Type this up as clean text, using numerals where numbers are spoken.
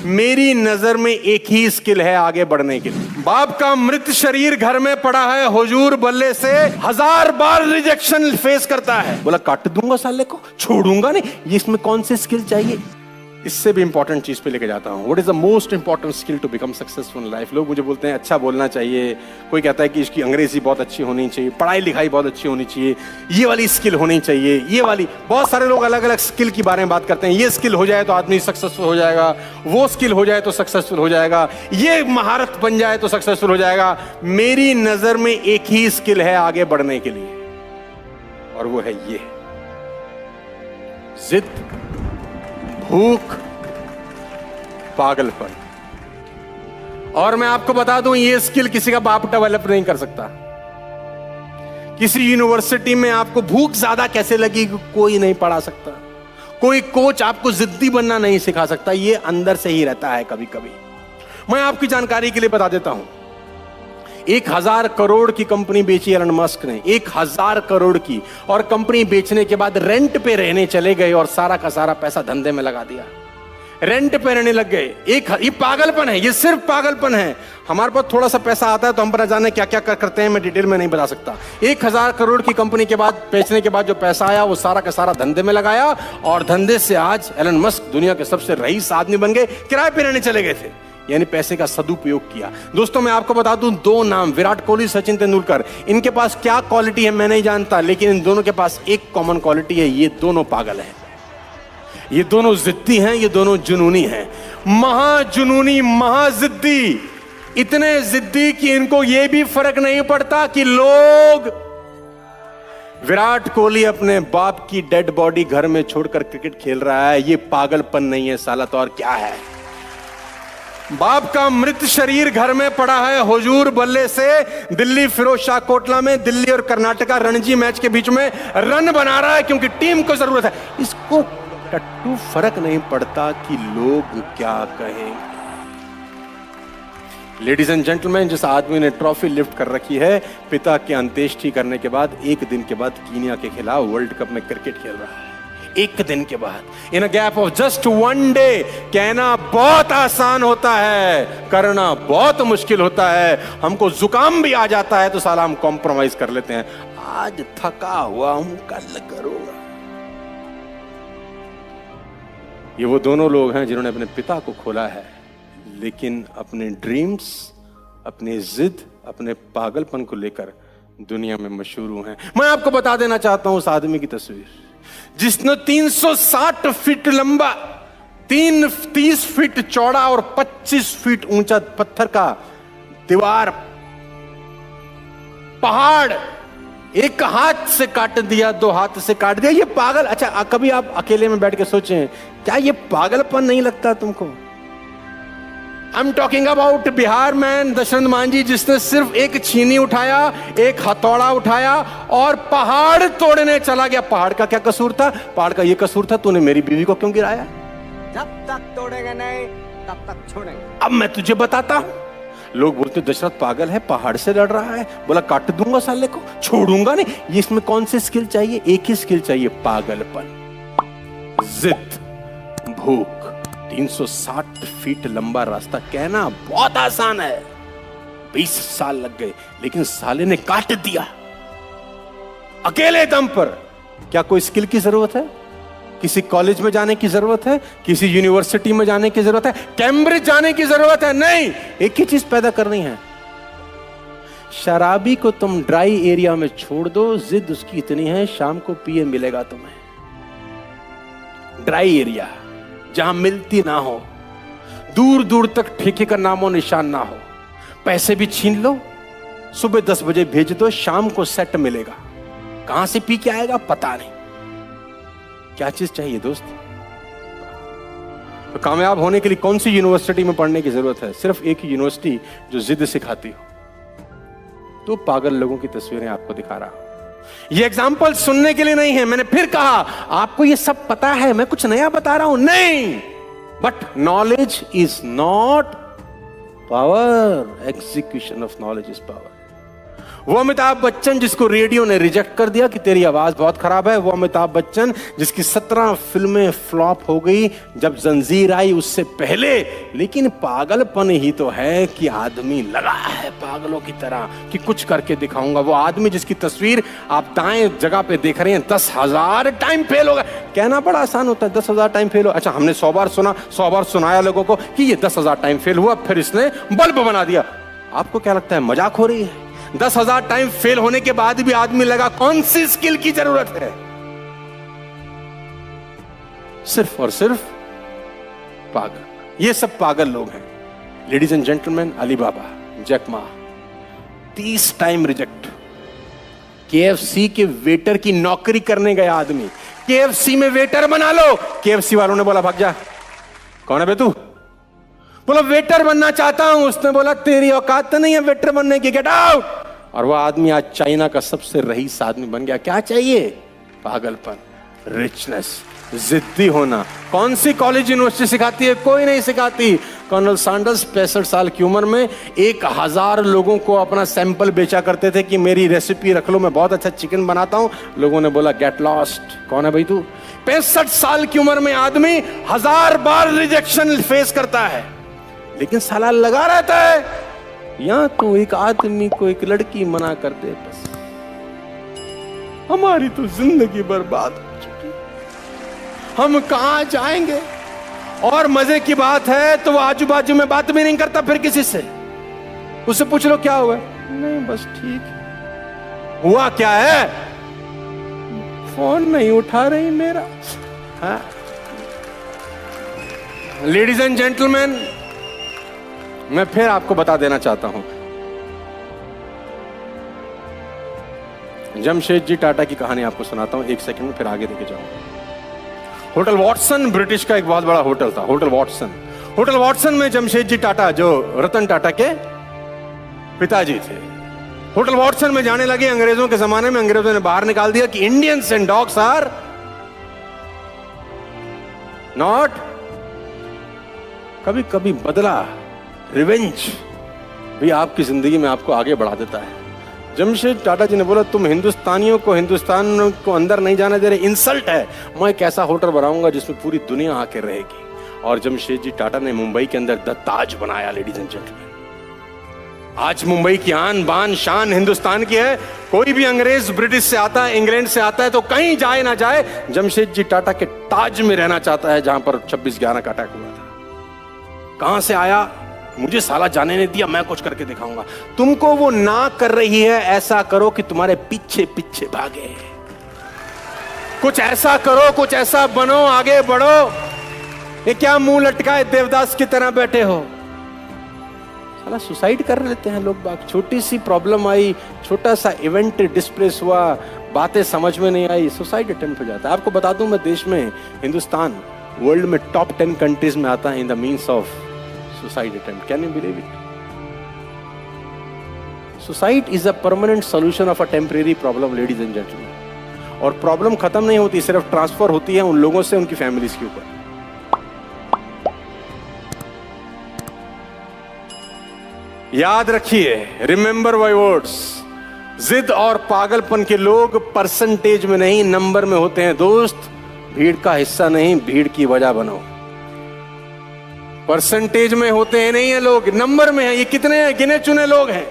मेरी नजर में एक ही स्किल है आगे बढ़ने के लिए। बाप का मृत शरीर घर में पड़ा है, हुजूर बल्ले से 1000 बार रिजेक्शन फेस करता है। बोला काट दूंगा साले को, छोड़ूंगा नहीं। ये इसमें कौन सी स्किल चाहिए? इससे भी इंपॉर्टेंट चीज पे लेके जाता हूं। What is the most important skill to become successful in life? लोग मुझे बोलते हैं अच्छा बोलना चाहिए, कोई कहता है कि इसकी अंग्रेजी बहुत अच्छी होनी चाहिए, पढ़ाई लिखाई बहुत अच्छी होनी चाहिए, ये वाली स्किल होनी चाहिए, ये वाली। बहुत सारे लोग अलग अलग स्किल के बारे में बात करते हैं। ये स्किल हो जाए तो आदमी सक्सेसफुल हो जाएगा, वो स्किल हो जाए तो सक्सेसफुल हो जाएगा, ये महारत बन जाए तो सक्सेसफुल हो जाएगा। मेरी नजर में एक ही स्किल है आगे बढ़ने के लिए, और वो है ये जिद, भूख, पागलपन। और मैं आपको बता दूं, ये स्किल किसी का बाप डेवलप नहीं कर सकता। किसी यूनिवर्सिटी में आपको भूख ज्यादा कैसे लगी कोई नहीं पढ़ा सकता। कोई कोच आपको जिद्दी बनना नहीं सिखा सकता। ये अंदर से ही रहता है कभी कभी। मैं आपकी जानकारी के लिए बता देता हूं, 1000 करोड़ की कंपनी बेची एलन मस्क ने, 1000 करोड़ की। और कंपनी बेचने के बाद रेंट पे रहने चले गए और सारा का सारा पैसा धंधे में लगा दिया। रेंट पे रहने लग गए। ये पागलपन है, ये सिर्फ पागलपन है। हमारे पास थोड़ा सा पैसा आता है तो हम पर जाने क्या क्या करते हैं, मैं डिटेल में नहीं बता सकता। 1000 करोड़ की कंपनी के बाद बेचने के बाद जो पैसा आया वो सारा का सारा धंधे में लगाया, और धंधे से आज एलन मस्क दुनिया के सबसे रईस आदमी बन गए। किराए पे रहने चले गए थे, यानी पैसे का सदुपयोग किया। दोस्तों मैं आपको बता दूं, 2 नाम, विराट कोहली, सचिन तेंदुलकर, इनके पास क्या क्वालिटी है मैं नहीं जानता, लेकिन इन दोनों के पास एक कॉमन क्वालिटी है, ये दोनों पागल हैं। ये दोनों जिद्दी हैं, ये दोनों जुनूनी हैं। महाजुनूनी, महाजिद्दी, इतने जिद्दी कि इनको ये भी फर्क नहीं पड़ता कि लोग। विराट कोहली अपने बाप की डेड बॉडी घर में छोड़कर क्रिकेट खेल रहा है। ये पागलपन नहीं है साला, तो और क्या है? बाप का मृत शरीर घर में पड़ा है, हुजूर बल्ले से दिल्ली फिरोजशाह कोटला में दिल्ली और कर्नाटका रणजी मैच के बीच में रन बना रहा है क्योंकि टीम को जरूरत है। इसको टट्टू फर्क नहीं पड़ता कि लोग क्या कहेंगे। लेडीज एंड जेंटलमैन, जिस आदमी ने ट्रॉफी लिफ्ट कर रखी है, पिता की अंत्येष्टि करने के बाद 1 दिन के बाद कीनिया के खिलाफ वर्ल्ड कप में क्रिकेट खेल रहा है। 1 दिन के बाद, in a gap of just 1 day. कहना बहुत आसान होता है, करना बहुत मुश्किल होता है। हमको जुकाम भी आ जाता है तो साला हम कॉम्प्रोमाइज कर लेते हैं। आज थका हुआ हूं, कल करूंगा। ये वो दोनों लोग हैं जिन्होंने अपने पिता को खोला है, लेकिन अपने ड्रीम्स, अपनी जिद, अपने पागलपन को लेकर दुनिया में मशहूर हैं। मैं आपको बता देना चाहता हूं उस आदमी की तस्वीर, जिसने 360 फीट लंबा, 30 फीट चौड़ा और 25 फीट ऊंचा पत्थर का दीवार, पहाड़ एक हाथ से काट दिया, 2 हाथ से काट दिया। ये पागल। अच्छा, कभी आप अकेले में बैठ के सोचें, क्या ये पागलपन नहीं लगता तुमको? I am talking about Bihar man Dashrath Manjhi, जिसने सिर्फ एक छीनी उठाया, एक हथौड़ा उठाया और पहाड़ तोड़ने चला गया। पहाड़ का क्या कसूर था? पहाड़ का ये कसूर था, तूने मेरी बीवी को क्यों गिराया? जब तक तोड़ेगा नहीं तब तक छोड़ेंगे। अब मैं तुझे बताता हूं। लोग बोलते दशरथ पागल है, पहाड़ से लड़ रहा है। बोला काट दूंगा साले को, छोड़ूंगा नहीं। ये इसमें कौन सी स्किल चाहिए? एक ही स्किल चाहिए, पागलपन, जिद, भूख। 360 फीट लंबा रास्ता, कहना बहुत आसान है, 20 साल लग गए, लेकिन साले ने काट दिया अकेले दम पर। क्या कोई स्किल की जरूरत है? किसी कॉलेज में जाने की जरूरत है? किसी यूनिवर्सिटी में जाने की जरूरत है? कैम्ब्रिज जाने की जरूरत है? नहीं, एक ही चीज पैदा करनी है। शराबी को तुम ड्राई एरिया में छोड़ दो, जिद उसकी इतनी है, शाम को पिए मिलेगा तुम्हें। ड्राई एरिया जहां मिलती ना हो, दूर दूर तक ठेके का नामो निशान ना हो, पैसे भी छीन लो, सुबह 10 बजे भेज दो, शाम को सेट मिलेगा। कहां से पी के आएगा पता नहीं। क्या चीज चाहिए दोस्त? तो कामयाब होने के लिए कौन सी यूनिवर्सिटी में पढ़ने की जरूरत है? सिर्फ एक ही यूनिवर्सिटी जो जिद सिखाती हो। तो पागल लोगों की तस्वीरें आपको दिखा रहा हूं। ये एग्जाम्पल सुनने के लिए नहीं है। मैंने फिर कहा, आपको ये सब पता है, मैं कुछ नया बता रहा हूं, नहीं। But knowledge is not power, execution of knowledge is power. वो अमिताभ बच्चन जिसको रेडियो ने रिजेक्ट कर दिया कि तेरी आवाज बहुत खराब है, वो अमिताभ बच्चन जिसकी 17 फिल्में फ्लॉप हो गई जब जंजीर आई उससे पहले, लेकिन पागलपन ही तो है कि आदमी लगा है पागलों की तरह कि कुछ करके दिखाऊंगा। वो आदमी जिसकी तस्वीर आप दाएं जगह पे देख रहे हैं 10,000 टाइम फेल हो गया। कहना बड़ा आसान होता है 10,000 टाइम फेल हो, अच्छा हमने 100 बार सुना, 100 बार सुनाया लोगों को कि ये 10,000 टाइम फेल हुआ, फिर इसने बल्ब बना दिया। आपको क्या लगता है मजाक हो रही है? 10,000 टाइम फेल होने के बाद भी आदमी लगा, कौन सी स्किल की जरूरत है? सिर्फ और सिर्फ पागल। ये सब पागल लोग हैं। Ladies and gentleman, Alibaba, Jack Ma 30 time reject. KFC के वेटर की नौकरी करने गया आदमी, KFC में वेटर बना लो। KFC वालों ने बोला भाग जा। कौन है बे तू? बोला वेटर बनना चाहता हूं। उसने बोला तेरी औकात तो नहीं है वेटर बनने की, गेट आउट। और वह आदमी आज चाइना का सबसे रईस आदमी बन गया। क्या चाहिए? पागलपन, रिचनेस, जिद्दी होना। कौन सी कॉलेज यूनिवर्सिटी सिखाती है? कोई नहीं सिखाती। कर्नल सैंडर्स 65 साल की उम्र में 1000 लोगों को अपना सैंपल बेचा करते थे कि मेरी रेसिपी रख लो, मैं बहुत अच्छा चिकन बनाता हूं। लोगों ने बोला गेट लॉस्ट। कौन है भाई तू? 65 साल की उम्र में आदमी 1000 बार रिजेक्शन फेस करता है, लेकिन साला लगा रहता है। या तो एक आदमी को एक लड़की मना कर दे, बस हमारी तो जिंदगी बर्बाद हो चुकी, हम कहां जाएंगे? और मजे की बात है तो वो आजू बाजू में बात भी नहीं करता फिर किसी से। उससे पूछ लो क्या हुआ? नहीं बस ठीक। हुआ क्या है? फोन नहीं उठा रही मेरा। हाँ? लेडीज एंड जेंटलमैन, मैं फिर आपको बता देना चाहता हूं, जमशेदजी टाटा की कहानी आपको सुनाता हूं, एक सेकंड में फिर आगे लेके जाऊंगा। होटल वॉटसन ब्रिटिश का एक बहुत बड़ा होटल था, होटल वॉटसन। होटल वॉटसन में जमशेदजी टाटा जो रतन टाटा के पिताजी थे, होटल वॉटसन में जाने लगे। अंग्रेजों के जमाने में अंग्रेजों ने बाहर निकाल दिया कि Indians and dogs are not. कभी कभी बदला, रिवेंज भी आपकी जिंदगी में आपको आगे बढ़ा देता है। जमशेद टाटा जी ने बोला तुम हिंदुस्तानियों को हिंदुस्तान को अंदर नहीं जाने दे रहे, इंसल्ट है। मैं एक ऐसा होटल बनाऊंगा जिसमें पूरी दुनिया आके रहेगी। और जमशेद जी टाटा ने मुंबई के अंदर द ताज बनाया। लेडीज एंड जेंटलमैन, आज मुंबई की आन बान शान हिंदुस्तान की है। कोई भी अंग्रेज ब्रिटिश से आता है, इंग्लैंड से आता है, तो कहीं जाए ना जाए जमशेद जी टाटा के ताज में रहना चाहता है, जहां पर 26/11 का अटैक हुआ था। कहां से आया? मुझे साला जाने नहीं दिया, मैं कुछ करके दिखाऊंगा। तुमको वो ना कर रही है, ऐसा करो कि तुम्हारे पीछे पीछे भागे। कुछ ऐसा करो, कुछ ऐसा बनो, आगे बढ़ो। ये क्या मुंह लटकाए देवदास की तरह बैठे हो? साला सुसाइड कर लेते हैं लोग बाग। छोटी सी प्रॉब्लम आई, छोटा सा इवेंट डिस्प्लेस हुआ, बातें समझ में नहीं आई, सुसाइड अटेम्प्ट हो जाता है। आपको बता दूं मैं, देश में हिंदुस्तान वर्ल्ड में टॉप 10 कंट्रीज में आता है in the means of suicide attempt. Can you believe it? Suicide is a permanent solution of a temporary problem, ladies and gentlemen. और प्रॉब्लम खत्म नहीं होती, सिर्फ ट्रांसफर होती है उन लोगों से उनकी फैमिलीज के ऊपर। याद रखिए, रिमेंबर माय वर्ड्स, जिद और पागलपन के लोग परसेंटेज में नहीं नंबर में होते हैं दोस्त। भीड़ का हिस्सा नहीं, भीड़ की वजह बनो। परसेंटेज में होते हैं नहीं है लोग, नंबर में है। ये कितने हैं? गिने चुने लोग हैं।